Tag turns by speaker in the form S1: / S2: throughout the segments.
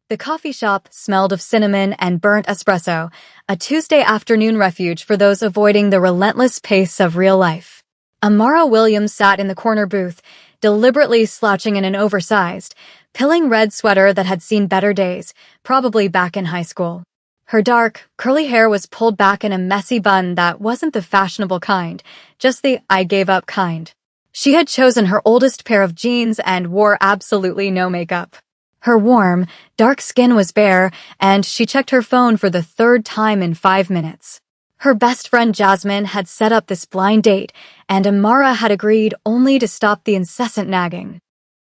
S1: The coffee shop smelled of cinnamon and burnt espresso, a Tuesday afternoon refuge for those avoiding the relentless pace of real life. Amara Williams sat in the corner booth, deliberately slouching in an oversized, pilling red sweater that had seen better days, probably back in high school. Her dark, curly hair was pulled back in a messy bun that wasn't the fashionable kind, just the I gave up kind. She had chosen her oldest pair of jeans and wore absolutely no makeup. Her warm, dark skin was bare, and she checked her phone for the third time in 5 minutes. Her best friend Jasmine had set up this blind date, and Amara had agreed only to stop the incessant nagging.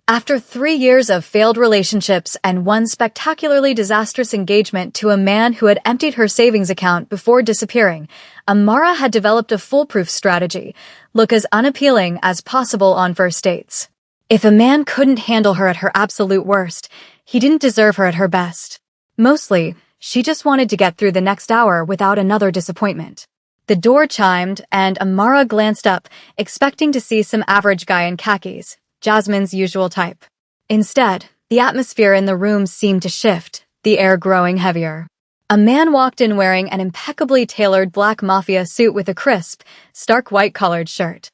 S1: After 3 years of failed relationships and one spectacularly disastrous engagement to a man who had emptied her savings account before disappearing, Amara had developed a foolproof strategy: look as unappealing as possible on first dates. If a man couldn't handle her at her absolute worst, he didn't deserve her at her best. Mostly, she just wanted to get through the next hour without another disappointment. The door chimed, and Amara glanced up, expecting to see some average guy in khakis, Jasmine's usual type. Instead, the atmosphere in the room seemed to shift, the air growing heavier. A man walked in wearing an impeccably tailored black Mafia suit with a crisp, stark white-collared shirt.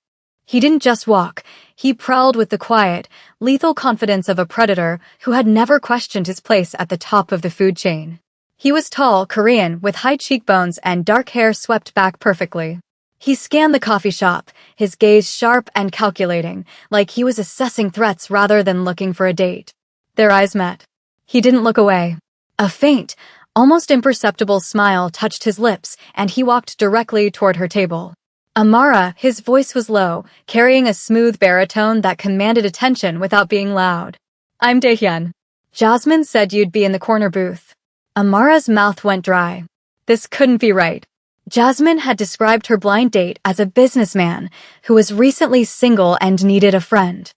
S1: He didn't just walk, he prowled with the quiet, lethal confidence of a predator who had never questioned his place at the top of the food chain. He was tall, Korean, with high cheekbones and dark hair swept back perfectly. He scanned the coffee shop, his gaze sharp and calculating, like he was assessing threats rather than looking for a date. Their eyes met. He didn't look away. A faint, almost imperceptible smile touched his lips, and he walked directly toward her table. Amara, his voice was low, carrying a smooth baritone that commanded attention without being loud. I'm Daehyun. Jasmine said you'd be in the corner booth. Amara's mouth went dry. This couldn't be right. Jasmine had described her blind date as a businessman who was recently single and needed a friend.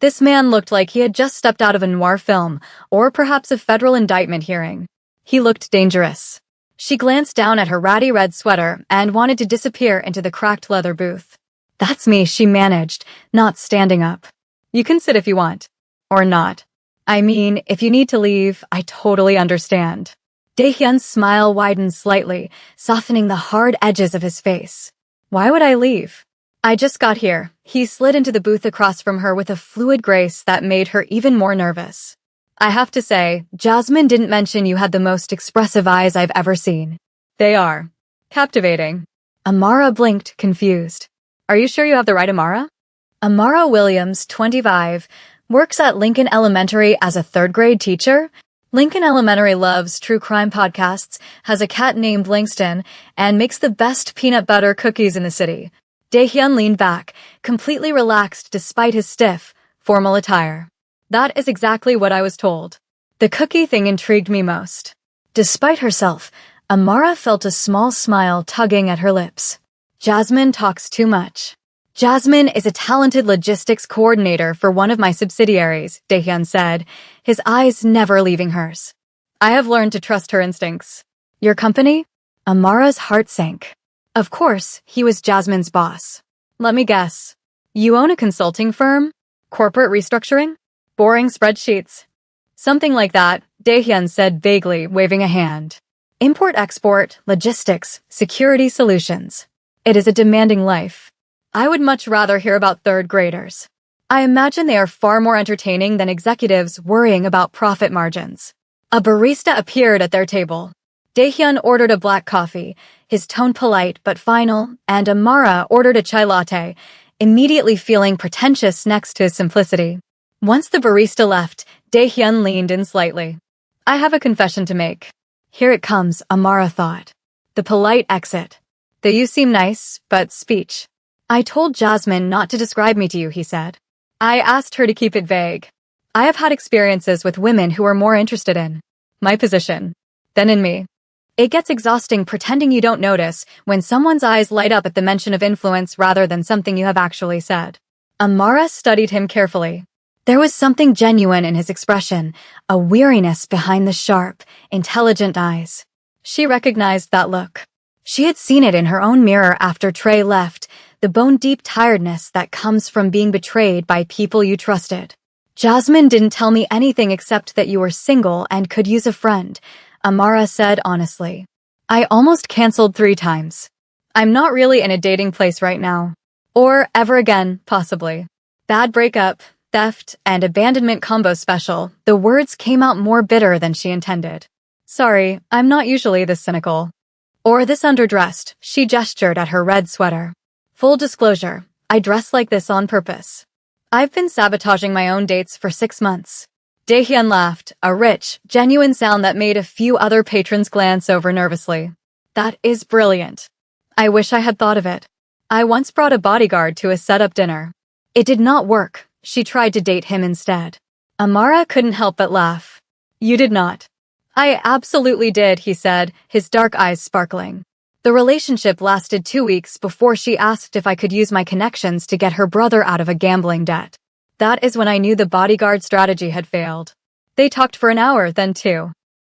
S1: This man looked like he had just stepped out of a noir film, or perhaps a federal indictment hearing. He looked dangerous. She glanced down at her ratty red sweater and wanted to disappear into the cracked leather booth. That's me, she managed, not standing up. You can sit if you want. Or not. I mean, if you need to leave, I totally understand. Daehyun's smile widened slightly, softening the hard edges of his face. Why would I leave? I just got here. He slid into the booth across from her with a fluid grace that made her even more nervous. I have to say, Jasmine didn't mention you had the most expressive eyes I've ever seen. They are captivating. Amara blinked, confused. Are you sure you have the right Amara? Amara Williams, 25, works at Lincoln Elementary as a third-grade teacher. Lincoln Elementary loves true crime podcasts, has a cat named Langston, and makes the best peanut butter cookies in the city. Daehyun leaned back, completely relaxed despite his stiff, formal attire. That is exactly what I was told. The cookie thing intrigued me most. Despite herself, Amara felt a small smile tugging at her lips. Jasmine talks too much. Jasmine is a talented logistics coordinator for one of my subsidiaries, Daehyun said, his eyes never leaving hers. I have learned to trust her instincts. Your company? Amara's heart sank. Of course, he was Jasmine's boss. Let me guess. You own a consulting firm? Corporate restructuring? Boring spreadsheets. Something like that, Daehyun said vaguely, waving a hand. Import-export, logistics, security solutions. It is a demanding life. I would much rather hear about third graders. I imagine they are far more entertaining than executives worrying about profit margins. A barista appeared at their table. Daehyun ordered a black coffee, his tone polite but final, and Amara ordered a chai latte, immediately feeling pretentious next to his simplicity. Once the barista left, Daehyun leaned in slightly. I have a confession to make. Here it comes, Amara thought. The polite exit. The you seem nice, but speech. I told Jasmine not to describe me to you, he said. I asked her to keep it vague. I have had experiences with women who are more interested in my position than in me. It gets exhausting pretending you don't notice when someone's eyes light up at the mention of influence rather than something you have actually said. Amara studied him carefully. There was something genuine in his expression, a weariness behind the sharp, intelligent eyes. She recognized that look. She had seen it in her own mirror after Trey left, the bone-deep tiredness that comes from being betrayed by people you trusted. Jasmine didn't tell me anything except that you were single and could use a friend, Amara said honestly. I almost canceled 3 times. I'm not really in a dating place right now. Or ever again, possibly. Bad breakup, theft, and abandonment combo special. The words came out more bitter than she intended. Sorry, I'm not usually this cynical. Or this underdressed, she gestured at her red sweater. Full disclosure, I dress like this on purpose. I've been sabotaging my own dates for 6 months. Daehyun laughed, a rich, genuine sound that made a few other patrons glance over nervously. That is brilliant. I wish I had thought of it. I once brought a bodyguard to a set-up dinner. It did not work. She tried to date him instead. Amara couldn't help but laugh. You did not. I absolutely did, he said, his dark eyes sparkling. The relationship lasted 2 weeks before she asked if I could use my connections to get her brother out of a gambling debt. That is when I knew the bodyguard strategy had failed. They talked for an hour, then 2.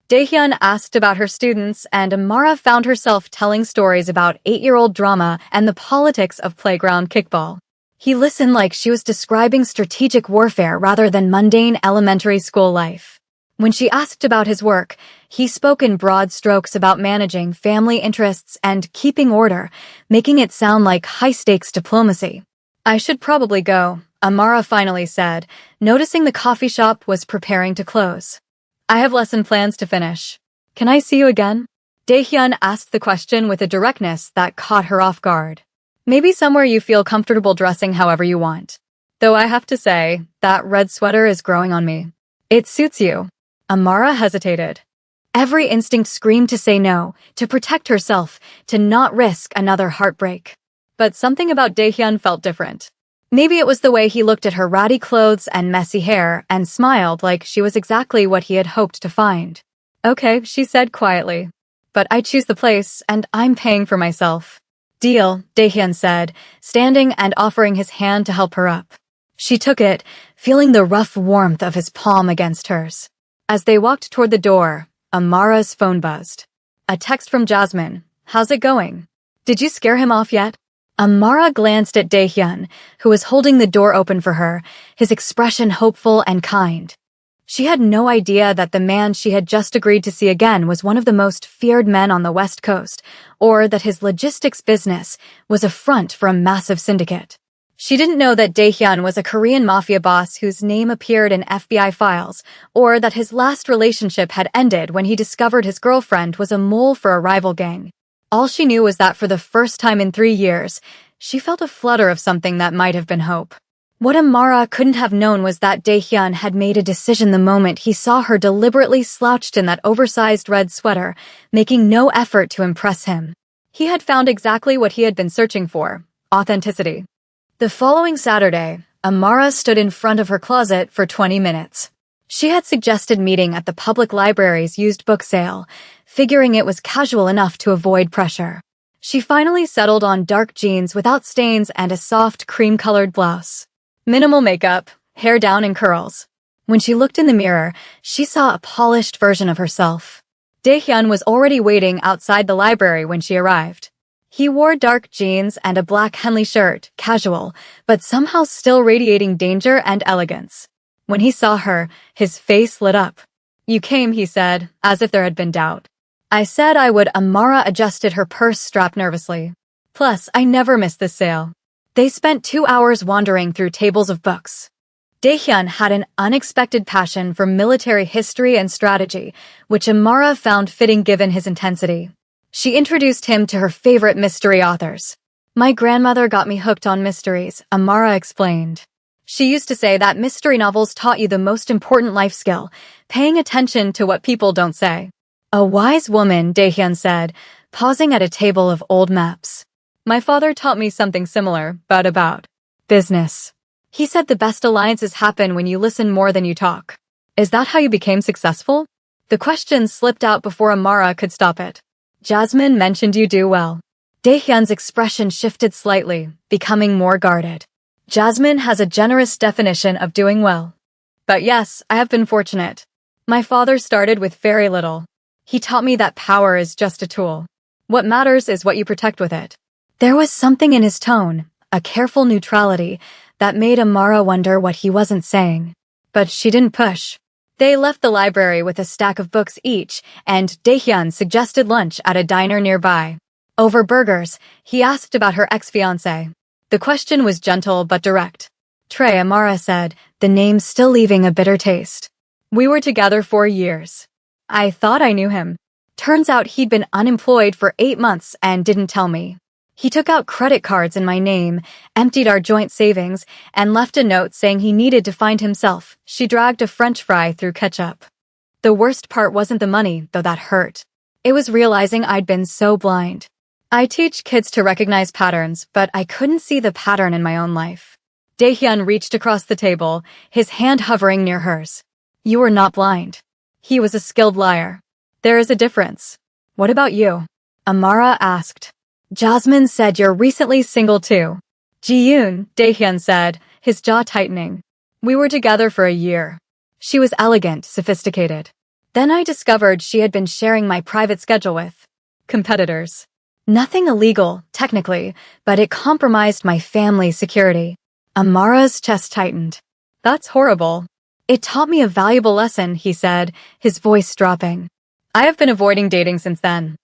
S1: Daehyun asked about her students, and Amara found herself telling stories about 8-year-old drama and the politics of playground kickball. He listened like she was describing strategic warfare rather than mundane elementary school life. When she asked about his work, he spoke in broad strokes about managing family interests and keeping order, making it sound like high-stakes diplomacy. I should probably go, Amara finally said, noticing the coffee shop was preparing to close. I have lesson plans to finish. Can I see you again? Daehyun asked the question with a directness that caught her off guard. Maybe somewhere you feel comfortable dressing however you want. Though I have to say, that red sweater is growing on me. It suits you. Amara hesitated. Every instinct screamed to say no, to protect herself, to not risk another heartbreak. But something about Daehyun felt different. Maybe it was the way he looked at her ratty clothes and messy hair and smiled like she was exactly what he had hoped to find. Okay, she said quietly. But I choose the place, and I'm paying for myself. Deal, Daehyun said, standing and offering his hand to help her up. She took it, feeling the rough warmth of his palm against hers. As they walked toward the door, Amara's phone buzzed. A text from Jasmine. How's it going? Did you scare him off yet? Amara glanced at Daehyun, who was holding the door open for her, his expression hopeful and kind. She had no idea that the man she had just agreed to see again was one of the most feared men on the West Coast, or that his logistics business was a front for a massive syndicate. She didn't know that Daehyun was a Korean Mafia boss whose name appeared in FBI files, or that his last relationship had ended when he discovered his girlfriend was a mole for a rival gang. All she knew was that for the first time in 3 years, she felt a flutter of something that might have been hope. What Amara couldn't have known was that Daehyun had made a decision the moment he saw her deliberately slouched in that oversized red sweater, making no effort to impress him. He had found exactly what he had been searching for: authenticity. The following Saturday, Amara stood in front of her closet for 20 minutes. She had suggested meeting at the public library's used book sale, figuring it was casual enough to avoid pressure. She finally settled on dark jeans without stains and a soft cream-colored blouse. Minimal makeup, hair down in curls. When she looked in the mirror, she saw a polished version of herself. Daehyun was already waiting outside the library when she arrived. He wore dark jeans and a black Henley shirt, casual, but somehow still radiating danger and elegance. When he saw her, his face lit up. You came, he said, as if there had been doubt. I said I would. Amara adjusted her purse strap nervously. Plus, I never miss this sale. They spent 2 hours wandering through tables of books. Daehyun had an unexpected passion for military history and strategy, which Amara found fitting given his intensity. She introduced him to her favorite mystery authors. My grandmother got me hooked on mysteries, Amara explained. She used to say that mystery novels taught you the most important life skill, paying attention to what people don't say. A wise woman, Daehyun said, pausing at a table of old maps. My father taught me something similar, but about business. He said the best alliances happen when you listen more than you talk. Is that how you became successful? The question slipped out before Amara could stop it. Jasmine mentioned you do well. Daehyun's expression shifted slightly, becoming more guarded. Jasmine has a generous definition of doing well. But yes, I have been fortunate. My father started with very little. He taught me that power is just a tool. What matters is what you protect with it. There was something in his tone, a careful neutrality, that made Amara wonder what he wasn't saying. but she didn't push. They left the library with a stack of books each, and Daehyun suggested lunch at a diner nearby. Over burgers, he asked about her ex-fiancé. The question was gentle but direct. Trey, Amara said, the name still leaving a bitter taste. We were together 4 years. I thought I knew him. Turns out he'd been unemployed for 8 months and didn't tell me. He took out credit cards in my name, emptied our joint savings, and left a note saying he needed to find himself. She dragged a French fry through ketchup. The worst part wasn't the money, though that hurt. It was realizing I'd been so blind. I teach kids to recognize patterns, but I couldn't see the pattern in my own life. Daehyun reached across the table, his hand hovering near hers. You were not blind. He was a skilled liar. There is a difference. What about you? Amara asked. Jasmine said you're recently single too. Ji-yoon, Daehyun said, his jaw tightening. We were together for a year. She was elegant, sophisticated. Then I discovered she had been sharing my private schedule with competitors. Nothing illegal, technically, but it compromised my family's security. Amara's chest tightened. That's horrible. It taught me a valuable lesson, he said, his voice dropping. I have been avoiding dating since then.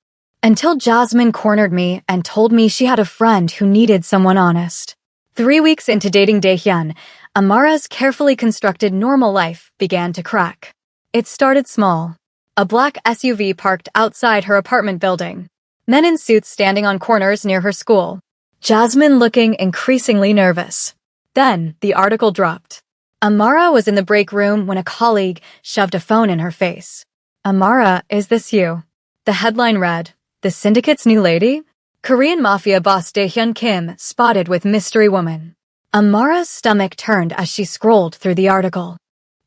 S1: Until Jasmine cornered me and told me she had a friend who needed someone honest. 3 weeks into dating Daehyun, Amara's carefully constructed normal life began to crack. It started small. A black SUV parked outside her apartment building. Men in suits standing on corners near her school. Jasmine looking increasingly nervous. Then, the article dropped. Amara was in the break room when a colleague shoved a phone in her face. Amara, is this you? The headline read, The Syndicate's New Lady? Korean Mafia boss Daehyun Kim spotted with mystery woman. Amara's stomach turned as she scrolled through the article.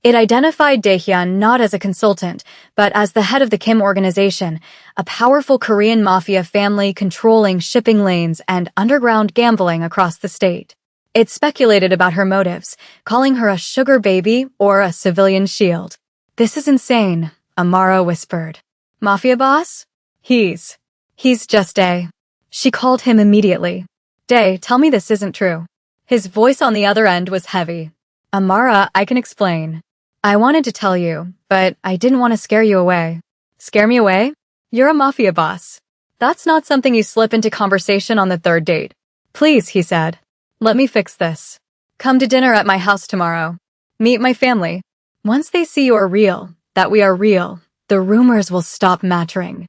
S1: It identified Daehyun not as a consultant, but as the head of the Kim organization, a powerful Korean mafia family controlling shipping lanes and underground gambling across the state. It speculated about her motives, calling her a sugar baby or a civilian shield. This is insane, Amara whispered. Mafia boss? He's just a... She called him immediately. Dae, tell me this isn't true. His voice on the other end was heavy. Amara, I can explain. I wanted to tell you, but I didn't want to scare you away. Scare me away? You're a mafia boss. That's not something you slip into conversation on the 3rd date. Please, he said. Let me fix this. Come to dinner at my house tomorrow. Meet my family. Once they see you are real, that we are real, the rumors will stop mattering.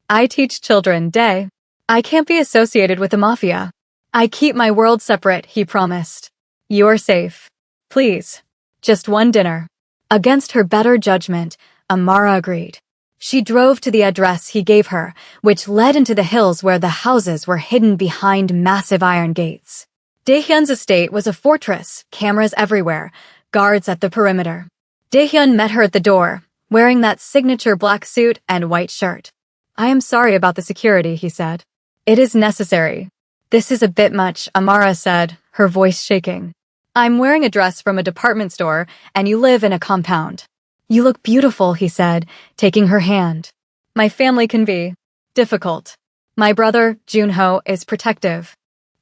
S1: I teach children, Dae. I can't be associated with the mafia. I keep my world separate, he promised. You're safe. Please. Just one dinner. Against her better judgment, Amara agreed. She drove to the address he gave her, which led into the hills where the houses were hidden behind massive iron gates. Daehyun's estate was a fortress, cameras everywhere, guards at the perimeter. Daehyun met her at the door, wearing that signature black suit and white shirt. I am sorry about the security, he said. It is necessary. This is a bit much, Amara said, her voice shaking. I'm wearing a dress from a department store, and you live in a compound. You look beautiful, he said, taking her hand. My family can be difficult. My brother, Junho, is protective.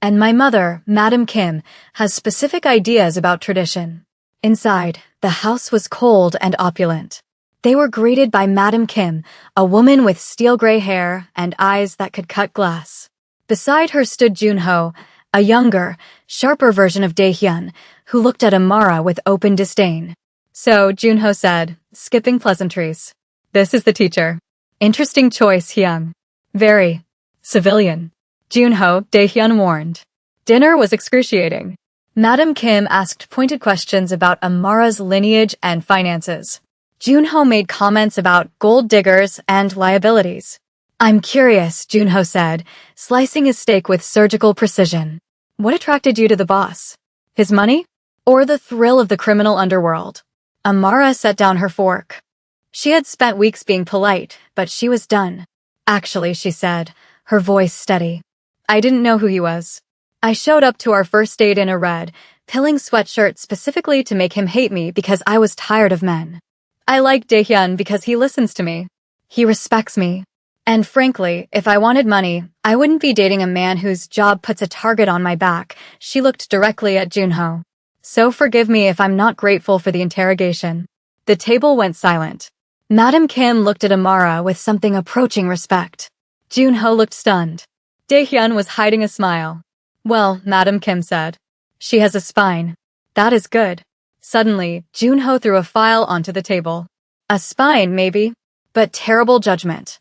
S1: And my mother, Madam Kim, has specific ideas about tradition. Inside, the house was cold and opulent. They were greeted by Madam Kim, a woman with steel gray hair and eyes that could cut glass. Beside her stood Junho, a younger, sharper version of Daehyun, who looked at Amara with open disdain. So, Junho said, skipping pleasantries. This is the teacher. Interesting choice, Hyung. Very civilian. Junho, Daehyun warned. Dinner was excruciating. Madam Kim asked pointed questions about Amara's lineage and finances. Junho made comments about gold diggers and liabilities. I'm curious, Junho said, slicing his steak with surgical precision. What attracted you to the boss? His money? Or the thrill of the criminal underworld? Amara set down her fork. She had spent weeks being polite, but she was done. Actually, she said, her voice steady. I didn't know who he was. I showed up to our first date in a red, pilling sweatshirt specifically to make him hate me because I was tired of men. I like Daehyun because he listens to me. He respects me. And frankly, if I wanted money, I wouldn't be dating a man whose job puts a target on my back. She looked directly at Junho. So forgive me if I'm not grateful for the interrogation. The table went silent. Madam Kim looked at Amara with something approaching respect. Junho looked stunned. Daehyun was hiding a smile. Well, Madam Kim said. She has a spine. That is good. Suddenly, Junho threw a file onto the table. A spine, maybe, but terrible judgment.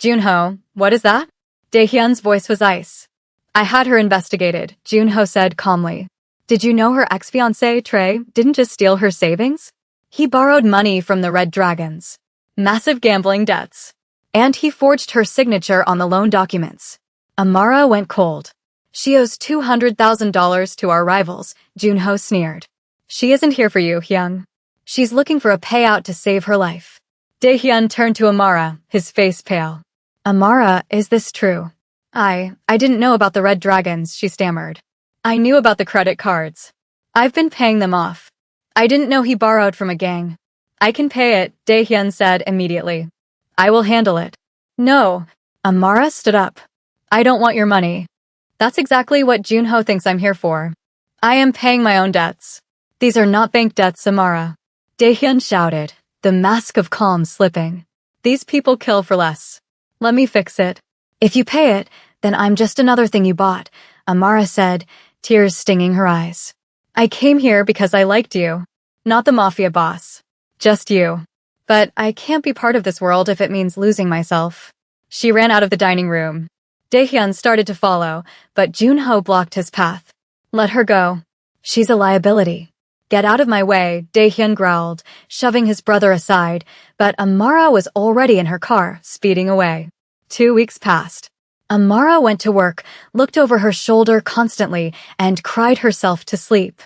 S1: Junho, what is that? Daehyun's voice was ice. I had her investigated, Junho said calmly. Did you know her ex-fiancé, Trey, didn't just steal her savings? He borrowed money from the Red Dragons. Massive gambling debts. And he forged her signature on the loan documents. Amara went cold. She owes $200,000 to our rivals, Junho sneered. She isn't here for you, Hyung. She's looking for a payout to save her life. Daehyun turned to Amara, his face pale. Amara, is this true? I didn't know about the Red Dragons, she stammered. I knew about the credit cards. I've been paying them off. I didn't know he borrowed from a gang. I can pay it, Daehyun said immediately. I will handle it. No. Amara stood up. I don't want your money. That's exactly what Junho thinks I'm here for. I am paying my own debts. These are not bank debts, Amara. Daehyun shouted, the mask of calm slipping. These people kill for less. Let me fix it. If you pay it, then I'm just another thing you bought, Amara said, tears stinging her eyes. I came here because I liked you. Not the Mafia boss. Just you. But I can't be part of this world if it means losing myself. She ran out of the dining room. Daehyun started to follow, but Junho blocked his path. Let her go. She's a liability. Get out of my way, Daehyun growled, shoving his brother aside, but Amara was already in her car, speeding away. 2 weeks passed. Amara went to work, looked over her shoulder constantly, and cried herself to sleep.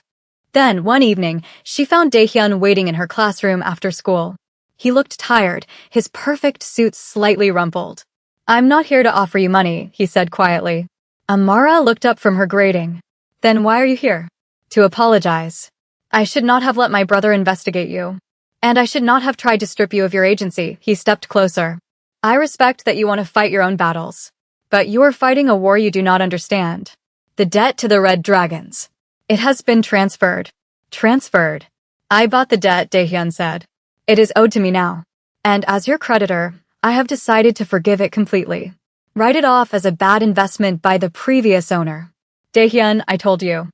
S1: Then, one evening, she found Daehyun waiting in her classroom after school. He looked tired, his perfect suit slightly rumpled. I'm not here to offer you money, he said quietly. Amara looked up from her grading. Then why are you here? To apologize. I should not have let my brother investigate you. And I should not have tried to strip you of your agency, he stepped closer. I respect that you want to fight your own battles. But you are fighting a war you do not understand. The debt to the Red Dragons. It has been transferred. Transferred. I bought the debt, Daehyun said. It is owed to me now. And as your creditor, I have decided to forgive it completely. Write it off as a bad investment by the previous owner. Daehyun, I told you.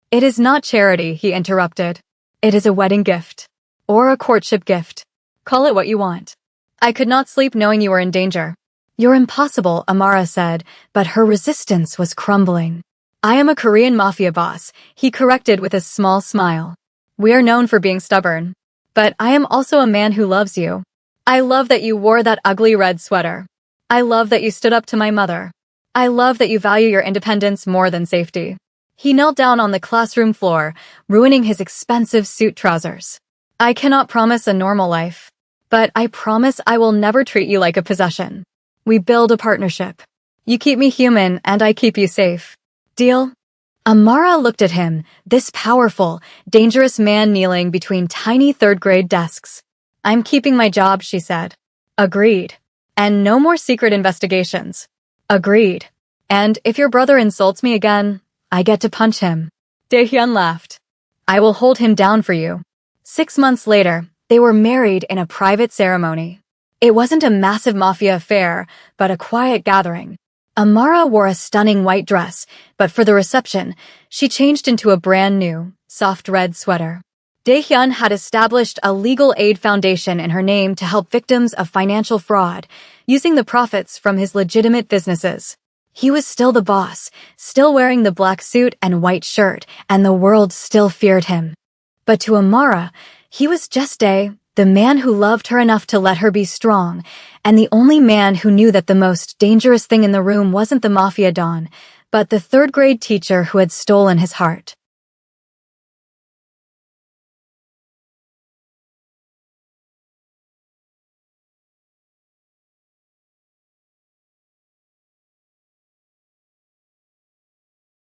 S1: It is not charity, he interrupted. It is a wedding gift. Or a courtship gift. Call it what you want. I could not sleep knowing you were in danger. You're impossible, Amara said, but her resistance was crumbling. I am a Korean mafia boss, he corrected with a small smile. We are known for being stubborn. But I am also a man who loves you. I love that you wore that ugly red sweater. I love that you stood up to my mother. I love that you value your independence more than safety. He knelt down on the classroom floor, ruining his expensive suit trousers. I cannot promise a normal life. But I promise I will never treat you like a possession. We build a partnership. You keep me human and I keep you safe. Deal? Amara looked at him, this powerful, dangerous man kneeling between tiny third-grade desks. I'm keeping my job, she said. Agreed. And no more secret investigations. Agreed. And if your brother insults me again, I get to punch him. Daehyun laughed. I will hold him down for you. 6 months later, they were married in a private ceremony. It wasn't a massive mafia affair, but a quiet gathering. Amara wore a stunning white dress, but for the reception, she changed into a brand new, soft red sweater. Daehyun had established a legal aid foundation in her name to help victims of financial fraud, using the profits from his legitimate businesses. He was still the boss, still wearing the black suit and white shirt, and the world still feared him. But to Amara, he was just the man who loved her enough to let her be strong, and the only man who knew that the most dangerous thing in the room wasn't the mafia don, but the third-grade teacher who had stolen his heart.